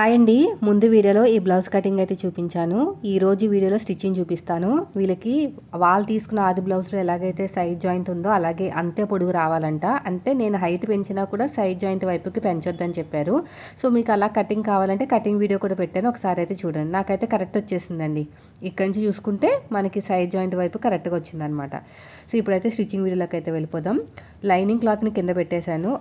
Hi అండి. ముందు వీడియోలో ఈ బ్లౌజ్ కటింగ్ అయితే చూపించాను. ఈరోజు వీడియోలో స్టిచ్చింగ్ చూపిస్తాను. వీళ్ళకి వాళ్ళు తీసుకున్న ఆది బ్లౌజ్లో ఎలాగైతే సైడ్ జాయింట్ ఉందో అలాగే అంతే పొడుగు రావాలంట. అంటే నేను హైట్ పెంచినా కూడా సైడ్ జాయింట్ వైపుకి పెంచొద్దని చెప్పారు. సో మీకు అలా కటింగ్ కావాలంటే కటింగ్ వీడియో కూడా పెట్టాను, ఒకసారి అయితే చూడండి. నాకైతే కరెక్ట్ వచ్చేసిందండి. ఇక్కడి నుంచి చూసుకుంటే మనకి సైడ్ జాయింట్ వైపు కరెక్ట్గా వచ్చిందనమాట. సో ఇప్పుడైతే స్టిచ్చింగ్ వీడియోలోకి అయితే వెళ్ళిపోదాం. లైనింగ్ క్లాత్ని కింద పెట్టేశాను,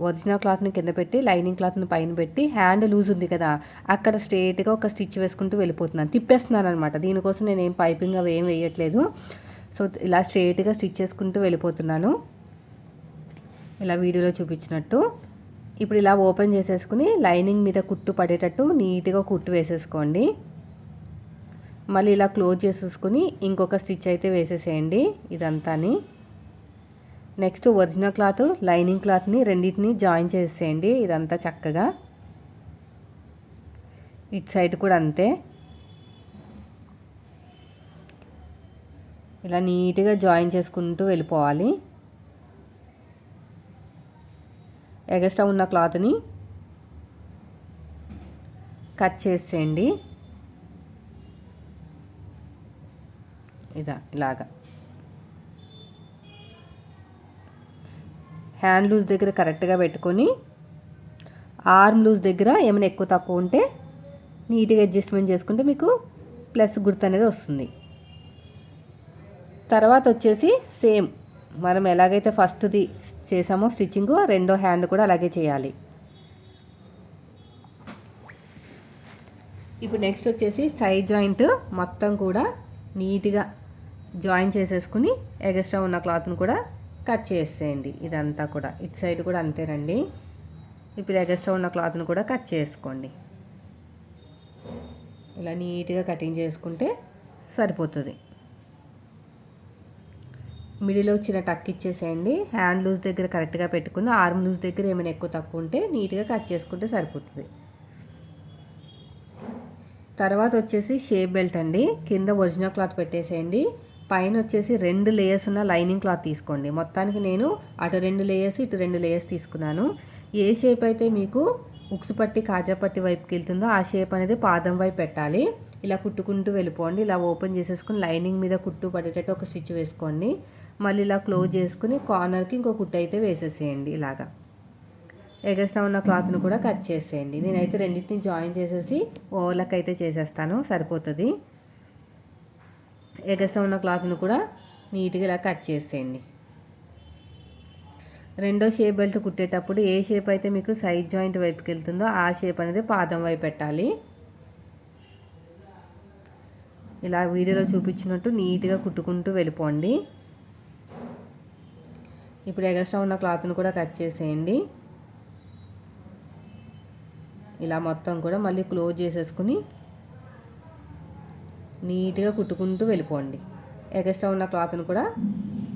ఒరిజినల్ క్లాత్ని కింద పెట్టి లైనింగ్ క్లాత్ని పైన పెట్టి హ్యాండ్ లూజ్ ఉంది కదా అక్కడ స్ట్రేట్గా ఒక స్టిచ్ వేసుకుంటూ వెళ్ళిపోతున్నాను, తిప్పేస్తున్నాను అనమాట. దీనికోసం నేను ఏం పైపింగ్ అవి ఏం వేయట్లేదు. సో ఇలా స్ట్రేట్గా స్టిచ్ చేసుకుంటూ వెళ్ళిపోతున్నాను, ఇలా వీడియోలో చూపించినట్టు. ఇప్పుడు ఇలా ఓపెన్ చేసేసుకుని లైనింగ్ మీద కుట్టు పడేటట్టు నీట్గా కుట్టు వేసేసుకోండి. మళ్ళీ ఇలా క్లోజ్ చేసేసుకుని ఇంకొక స్టిచ్ అయితే వేసేసేయండి ఇదంతాని. నెక్స్ట్ ఒరిజినల్ క్లాత్ లైనింగ్ క్లాత్ని రెండింటిని జాయిన్ చేసేయండి ఇదంతా చక్కగా. ఇటు సైడ్ కూడా అంతే, ఇలా నీట్గా జాయిన్ చేసుకుంటూ వెళ్ళిపోవాలి. ఎగస్ట్రా ఉన్న క్లాత్ని కట్ చేసేయండి ఇలాగా. హ్యాండ్ లూజ్ దగ్గర కరెక్ట్గా పెట్టుకొని ఆర్మ్ లూజ్ దగ్గర ఏమైనా ఎక్కువ తక్కువ ఉంటే నీట్గా అడ్జస్ట్మెంట్ చేసుకుంటే మీకు ప్లస్ గుర్తు అనేది వస్తుంది. తర్వాత వచ్చేసి సేమ్ మనం ఎలాగైతే ఫస్ట్ది చేసామో స్టిచ్చింగ్ రెండో హ్యాండ్ కూడా అలాగే చేయాలి. ఇప్పుడు నెక్స్ట్ వచ్చేసి సైడ్ జాయింట్ మొత్తం కూడా నీట్గా జాయిన్ చేసేసుకుని ఎగస్ట్రా ఉన్న క్లాత్ని కూడా కట్ చేసేయండి ఇదంతా కూడా. ఇటు సైడ్ కూడా అంతేనండి. ఇప్పుడు ఎగస్ట్రా ఉన్న క్లాత్ని కూడా కట్ చేసుకోండి. ఇలా నీట్గా కటింగ్ చేసుకుంటే సరిపోతుంది. మిడిల్లో చిన్న టక్ ఇచ్చేసేయండి. హ్యాండ్ లూజ్ దగ్గర కరెక్ట్గా పెట్టుకుని ఆర్మ్ లూజ్ దగ్గర ఏమైనా ఎక్కువ తక్కువ ఉంటే నీట్గా కట్ చేసుకుంటే సరిపోతుంది. తర్వాత వచ్చేసి షేప్ బెల్ట్ అండి. కింద ఒరిజినల్ క్లాత్ పెట్టేసేయండి. పైన వచ్చేసి 2 లేయర్స్ ఉన్న లైనింగ్ క్లాత్ తీసుకోండి. మొత్తానికి నేను అటు 2 లేయర్స్ ఇటు 2 లేయర్స్ తీసుకున్నాను. ఏ షేప్ అయితే మీకు ఉక్సు పట్టి కాజా పట్టి వైపుకి వెళ్తుందో ఆ షేప్ అనేది పాదం వైపు పెట్టాలి. ఇలా కుట్టుకుంటూ వెళ్ళిపోండి. ఇలా ఓపెన్ చేసేసుకుని లైనింగ్ మీద కుట్టు పడేటట్టు ఒక స్టిచ్ వేసుకోండి. మళ్ళీ ఇలా క్లోజ్ చేసుకుని కార్నర్కి ఇంకో కుట్టు అయితే వేసేసేయండి. ఇలాగా ఎగస్ట్రా ఉన్న క్లాత్ను కూడా కట్ చేసేయండి. నేనైతే రెండింటిని జాయిన్ చేసేసి ఓవర్లక్ అయితే చేసేస్తాను, సరిపోతుంది. ఎగస్ట్రా ఉన్న క్లాత్ను కూడా నీట్గా ఇలా కట్ చేసేయండి. రెండో షేప్ బెల్ట్ కుట్టేటప్పుడు ఏ షేప్ అయితే మీకు సైడ్ జాయింట్ వైపుకి వెళ్తుందో ఆ షేప్ అనేది పాదం వైపు పెట్టాలి. ఇలా వీడియోలో చూపించినట్టు నీట్గా కుట్టుకుంటూ వెళ్ళిపోండి. ఇప్పుడు ఎగస్ట్రా ఉన్న క్లాత్ను కూడా కట్ చేసేయండి. ఇలా మొత్తం కూడా మళ్ళీ క్లోజ్ చేసేసుకుని నీట్గా కుట్టుకుంటూ వెళ్ళిపోండి. ఎగస్ట్రా ఉన్న క్లాత్ను కూడా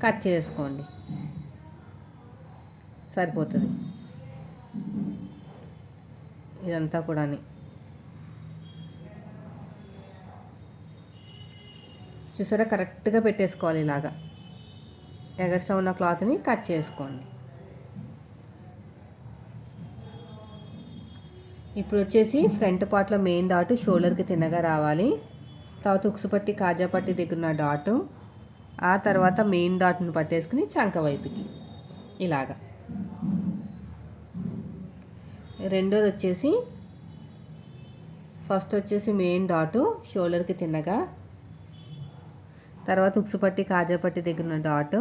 కట్ చేసుకోండి, సరిపోతుంది. ఇదంతా కూడా చూసారా, కరెక్ట్గా పెట్టేసుకోవాలి. ఇలాగా ఎగస్ట్రా ఉన్న క్లాత్ని కట్ చేసుకోండి. ఇప్పుడు వచ్చేసి ఫ్రంట్ పార్ట్లో మెయిన్ డాట్ షోల్డర్కి తిన్నగా రావాలి. తర్వాత ఉక్సుపట్టి కాజా పట్టి దగ్గర ఉన్న డాటు, ఆ తర్వాత మెయిన్ డాట్ని పట్టేసుకుని చంక వైపుకి ఇలాగా. రెండోది వచ్చేసి ఫస్ట్ వచ్చేసి మెయిన్ డాటు షోల్డర్కి తిన్నగా, తర్వాత ఉక్సుపట్టి కాజా పట్టి దగ్గర ఉన్న డాటు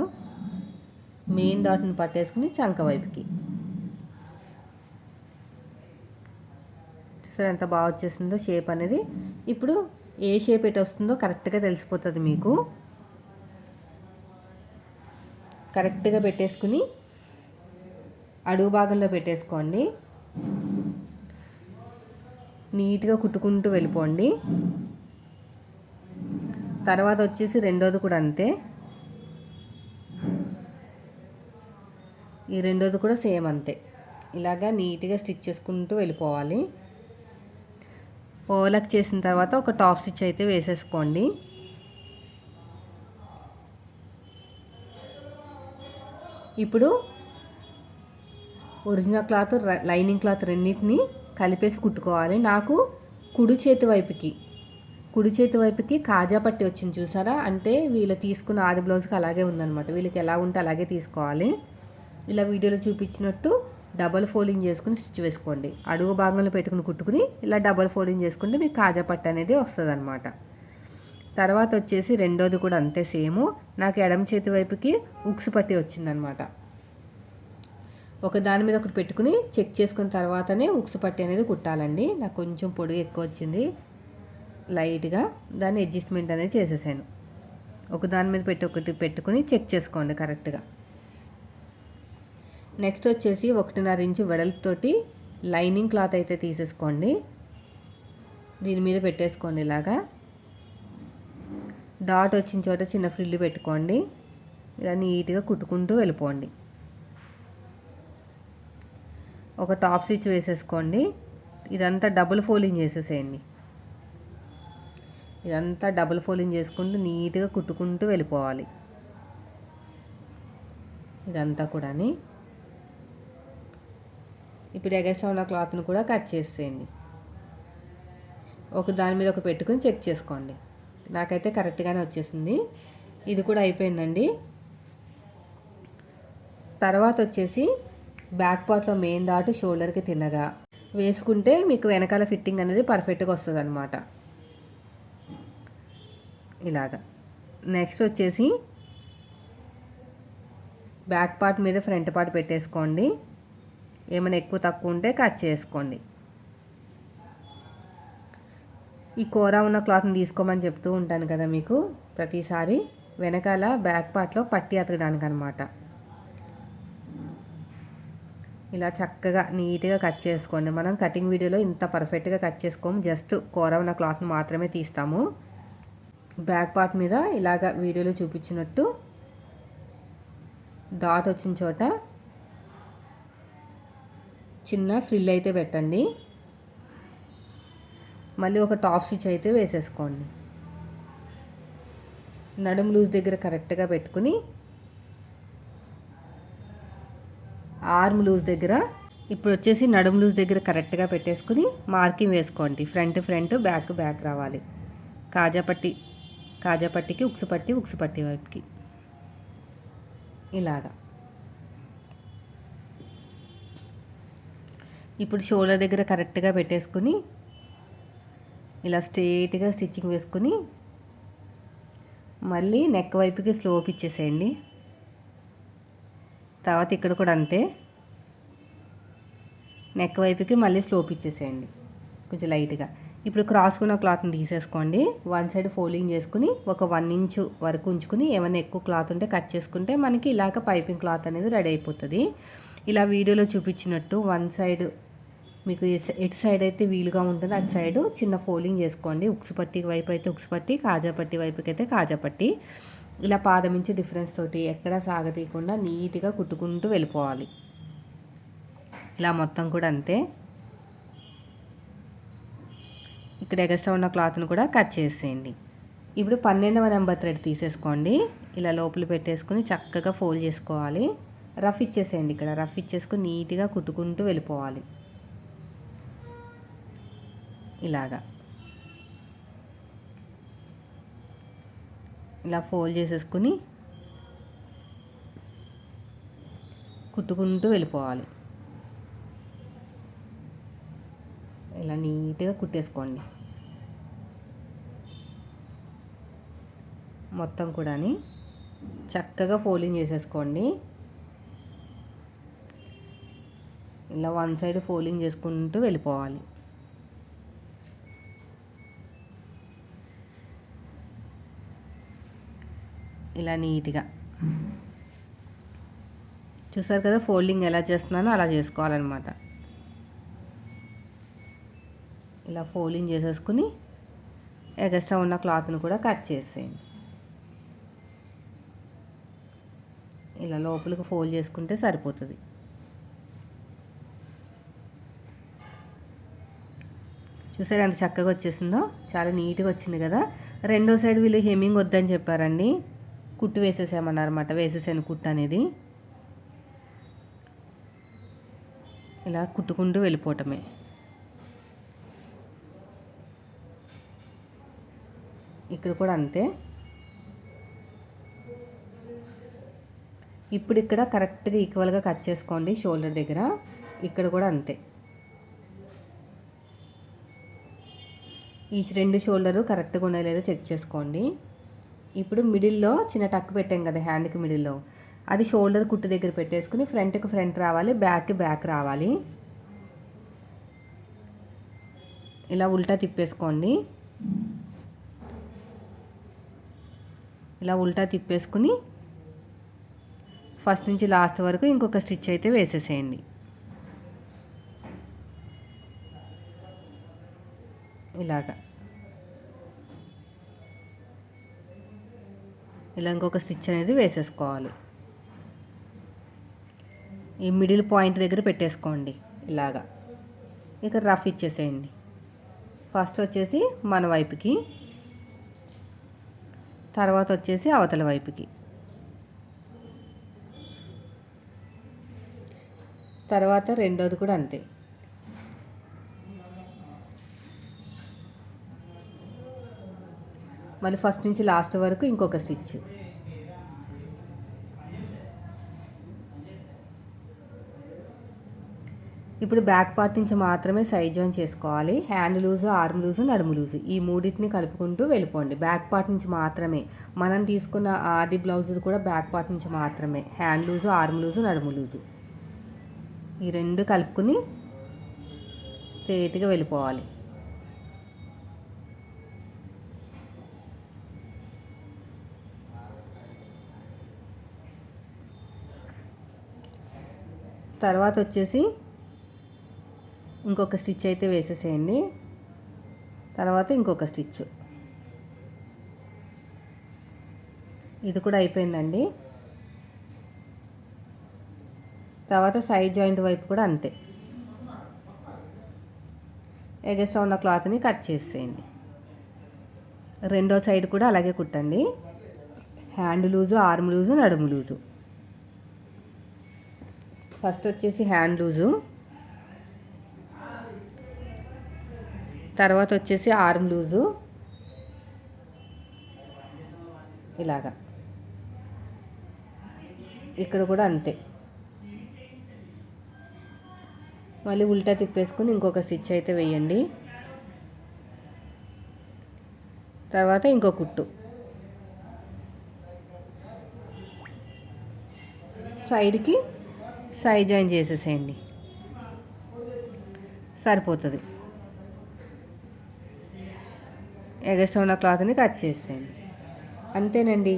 మెయిన్ డాట్ని పట్టేసుకుని చంక వైపుకి. చూసారు ఎంత బాగా వచ్చేసిందో షేప్ అనేది. ఇప్పుడు ఏ షేప్ ఎటు వస్తుందో కరెక్ట్గా తెలిసిపోతుంది మీకు. కరెక్ట్గా పెట్టేసుకుని అడుగు భాగంలో పెట్టేసుకోండి. నీట్గా కుట్టుకుంటూ వెళ్ళిపోండి. తర్వాత వచ్చేసి రెండోది కూడా అంతే. ఈ రెండోది కూడా సేమ్ అంతే. ఇలాగా నీట్గా స్టిచ్ చేసుకుంటూ వెళ్ళిపోవాలి. ఓవర్లాక్ చేసిన తర్వాత ఒక టాప్ స్టిచ్ అయితే వేసేసుకోండి. ఇప్పుడు ఒరిజినల్ క్లాత్ లైనింగ్ క్లాత్ రెండింటిని కలిపేసి కుట్టుకోవాలి. నాకు కుడి చేతి వైపుకి కాజా పట్టి వచ్చింది చూసారా, అంటే వీళ్ళు తీసుకున్న ఆది బ్లౌజ్కి అలాగే ఉందన్నమాట. వీళ్ళకి ఎలా ఉంటే అలాగే తీసుకోవాలి. ఇలా వీడియోలో చూపించినట్టు డబల్ ఫోల్డింగ్ చేసుకుని స్టిచ్ వేసుకోండి. అడుగు భాగంలో పెట్టుకుని కుట్టుకుని ఇలా డబల్ ఫోల్డింగ్ చేసుకుంటే మీకు కాజా పట్టు అనేది వస్తుంది అనమాట. తర్వాత వచ్చేసి రెండోది కూడా అంతే సేమ్. నాకు ఎడమ చేతి వైపుకి ఉక్సు పట్టి వచ్చిందనమాట. ఒక దాని మీద ఒకటి పెట్టుకుని చెక్ చేసుకున్న తర్వాతనే ఉక్సు పట్టి అనేది కుట్టాలండి. నాకు కొంచెం పొడుగు ఎక్కువ వచ్చింది, లైట్గా దాన్ని అడ్జస్ట్మెంట్ అనేది చేసేసాను. ఒక దాని మీద ఒకటి పెట్టుకుని చెక్ చేసుకోండి కరెక్ట్గా. నెక్స్ట్ వచ్చేసి 1.5 ఇంచు వెడల్పుతోటి లైనింగ్ క్లాత్ అయితే తీసేసుకోండి. దీని మీద పెట్టేసుకోండి. ఇలాగా డాట్ వచ్చిన చోట చిన్న ఫ్రిల్లు పెట్టుకోండి. ఇలా నీట్గా కుట్టుకుంటూ వెళ్ళిపోండి. ఒక టాప్ స్టిచ్ వేసేసుకోండి. ఇదంతా డబుల్ ఫోల్డింగ్ చేసేసేయండి. ఇదంతా డబుల్ ఫోల్డింగ్ చేసుకుంటూ నీట్గా కుట్టుకుంటూ వెళ్ళిపోవాలి. ఇదంతా కూడా ఇప్పుడు ఎగస్ట్రా ఉన్న క్లాత్ను కూడా కట్ చేసేయండి. ఒక దాని మీద ఒక పెట్టుకుని చెక్ చేసుకోండి. నాకైతే కరెక్ట్గానే వచ్చేసింది. ఇది కూడా అయిపోయిందండి. తర్వాత వచ్చేసి బ్యాక్ పార్ట్లో మెయిన్ డాట్ షోల్డర్కి తిన్నగా వేసుకుంటే మీకు వెనకాల ఫిట్టింగ్ అనేది పర్ఫెక్ట్గా వస్తుంది అనమాట. ఇలాగా నెక్స్ట్ వచ్చేసి బ్యాక్ పార్ట్ మీద ఫ్రంట్ పార్ట్ పెట్టేసుకోండి. ఏమైనా ఎక్కువ తక్కువ ఉంటే కట్ చేసుకోండి. ఈ కూర ఉన్న క్లాత్ని తీసుకోమని చెప్తూ ఉంటాను కదా మీకు ప్రతిసారి, వెనకాల బ్యాక్ పార్ట్లో పట్టి అతకడానికి అనమాట. ఇలా చక్కగా నీట్గా కట్ చేసుకోండి. మనం కటింగ్ వీడియోలో ఇంత పర్ఫెక్ట్గా కట్ చేసుకోము, జస్ట్ కూర ఉన్న క్లాత్ని మాత్రమే తీస్తాము. బ్యాక్ పార్ట్ మీద ఇలాగ వీడియోలో చూపించినట్టు డాట్ వచ్చిన చోట చిన్న ఫ్రిల్ అయితే పెట్టండి. మళ్ళీ ఒక టాప్ స్టిచ్ అయితే వేసేసుకోండి. నడుము లూజ్ దగ్గర కరెక్ట్గా పెట్టుకుని ఆర్మ్ లూజ్ దగ్గర ఇప్పుడు వచ్చేసి నడుము లూజ్ దగ్గర కరెక్ట్గా పెట్టేసుకుని మార్కింగ్ వేసుకోండి. ఫ్రంట్ బ్యాక్ రావాలి. కాజా పట్టికి ఉక్సు పట్టి వైపుకి ఇలాగా. ఇప్పుడు షోల్డర్ దగ్గర కరెక్ట్గా పెట్టేసుకుని ఇలా స్ట్రెయిట్గా స్టిచ్చింగ్ వేసుకుని మళ్ళీ నెక్ వైపుకి స్లోప్ ఇచ్చేసేయండి. తర్వాత ఇక్కడ కూడా అంతే, నెక్ వైపుకి మళ్ళీ స్లోప్ ఇచ్చేసేయండి కొంచెం లైట్గా. ఇప్పుడు క్రాస్కున్న క్లాత్ని తీసేసుకోండి. వన్ సైడ్ ఫోల్డింగ్ చేసుకుని ఒక 1 ఇంచు వరకు ఉంచుకుని ఏమైనా ఎక్కువ క్లాత్ ఉంటే కట్ చేసుకుంటే మనకి ఇలాగ పైపింగ్ క్లాత్ అనేది రెడీ అయిపోతుంది. ఇలా వీడియోలో చూపించినట్టు వన్ సైడ్ మీకు ఎటు సైడ్ అయితే వీలుగా ఉంటుందో అటు సైడు చిన్న ఫోల్డింగ్ చేసుకోండి. ఉక్సు పట్టి వైపు అయితే ఉక్సు పట్టి, కాజా పట్టి వైపుకి అయితే కాజా పట్టి. ఇలా పాదం ఇంచు డిఫరెన్స్ తోటి ఎక్కడా సాగతీయకుండా నీట్గా కుట్టుకుంటూ వెళ్ళిపోవాలి. ఇలా మొత్తం కూడా అంతే. ఇక్కడ ఎక్స్ట్రా ఉన్న క్లాత్ను కూడా కట్ చేసేయండి. ఇప్పుడు 12వ నెంబర్ థ్రెడ్ తీసేసుకోండి. ఇలా లోపల పెట్టేసుకుని చక్కగా ఫోల్డ్ చేసుకోవాలి. రఫ్ ఇచ్చేసేయండి. ఇక్కడ రఫ్ ఇచ్చేసుకుని నీట్గా కుట్టుకుంటూ వెళ్ళిపోవాలి. ఇలాగా ఇలా ఫోల్డ్ చేసేసుకుని కుట్టుకుంటూ వెళ్ళిపోవాలి. ఇలా నీట్గా కుట్టేసుకోండి మొత్తం కూడా. చక్కగా ఫోల్డింగ్ చేసేసుకోండి. ఇలా వన్ సైడ్ ఫోల్డింగ్ చేసుకుంటూ వెళ్ళిపోవాలి. ఇలా నీట్గా చూసారు కదా, ఫోల్డింగ్ ఎలా చేస్తున్నానో అలా చేసుకోవాలన్నమాట. ఇలా ఫోల్డింగ్ చేసేసుకుని ఎక్స్ట్రా ఉన్న క్లాత్ను కూడా కట్ చేసేయండి. ఇలా లోపలికి ఫోల్డ్ చేసుకుంటే సరిపోతుంది. చూసారు ఎంత చక్కగా వచ్చేసిందో, చాలా నీట్గా వచ్చింది కదా. రెండో సైడ్ వీళ్ళు హెమ్మింగ్ వద్దని చెప్పారండి, కుట్టు వేసేసామన్నారన్నమాట. వేసేసాను కుట్టు అనేది. ఇలా కుట్టుకుంటూ వెళ్ళిపోవటమే. ఇక్కడ కూడా అంతే. ఇప్పుడు ఇక్కడ కరెక్ట్గా ఈక్వల్గా కట్ చేసుకోండి షోల్డర్ దగ్గర. ఇక్కడ కూడా అంతే. ఈ 2 షోల్డరు కరెక్ట్గా ఉన్నాయో లేదో చెక్ చేసుకోండి. ఇప్పుడు మిడిల్లో చిన్న టక్ పెట్టాం కదా హ్యాండ్కి మిడిల్లో, అది షోల్డర్ కుట్టు దగ్గర పెట్టేసుకుని ఫ్రంట్కి ఫ్రంట్ రావాలి, బ్యాక్కి బ్యాక్ రావాలి. ఇలా ఉల్టా తిప్పేసుకోండి. ఇలా ఉల్టా తిప్పేసుకుని ఫస్ట్ నుంచి లాస్ట్ వరకు ఇంకొక స్టిచ్ అయితే వేసేసేయండి. ఇలాగా ఇలా ఇంకొక స్టిచ్ అనేది వేసేసుకోవాలి. ఈ మిడిల్ పాయింట్ దగ్గర పెట్టేసుకోండి ఇలాగా. ఇక రఫ్ ఇచ్చేసేయండి. ఫస్ట్ వచ్చేసి మన వైపుకి, తర్వాత వచ్చేసి అవతల వైపుకి, తర్వాత రెండోది కూడా అంతే. మళ్ళీ ఫస్ట్ నుంచి లాస్ట్ వరకు ఇంకొక స్టిచ్. ఇప్పుడు బ్యాక్ పార్ట్ నుంచి మాత్రమే సైడ్ జాయిన్ చేసుకోవాలి. హ్యాండ్ లూజు, ఆర్మ్ లూజు, నడుము లూజు ఈ మూడింటిని కలుపుకుంటూ వెళ్ళిపోండి. బ్యాక్ పార్ట్ నుంచి మాత్రమే. మనం తీసుకున్న ఆది బ్లౌజ్ కూడా బ్యాక్ పార్ట్ నుంచి మాత్రమే. హ్యాండ్ లూజు, ఆర్మ్ లూజు, నడుము లూజు ఈ 2 కలుపుకుని స్ట్రైట్గా వెళ్ళిపోవాలి. తర్వాత వచ్చేసి ఇంకొక స్టిచ్ అయితే వేసేసేయండి. తర్వాత ఇంకొక స్టిచ్. ఇది కూడా అయిపోయిందండి. తర్వాత సైడ్ జాయింట్ వైపు కూడా అంతే. ఎగస్ట్రా ఉన్న క్లాత్ని కట్ చేసేయండి. రెండో సైడ్ కూడా అలాగే కుట్టండి. హ్యాండ్ లూజు, ఆర్మ్ లూజు, నడుము లూజు. ఫస్ట్ వచ్చేసి హ్యాండ్ లూజు, తర్వాత వచ్చేసి ఆర్మ్ లూజు ఇలాగా. ఇక్కడ కూడా అంతే. మళ్ళీ ఉల్టా తిప్పేసుకుని ఇంకొక స్టిచ్ అయితే వేయండి. తర్వాత ఇంకో కుట్టు. సైడ్కి సైడ్ జాయిన్ చేసేసేయండి, సరిపోతుంది. ఎగస్ట్రా ఉన్న క్లాత్ని కట్ చేసేయండి. అంతేనండి.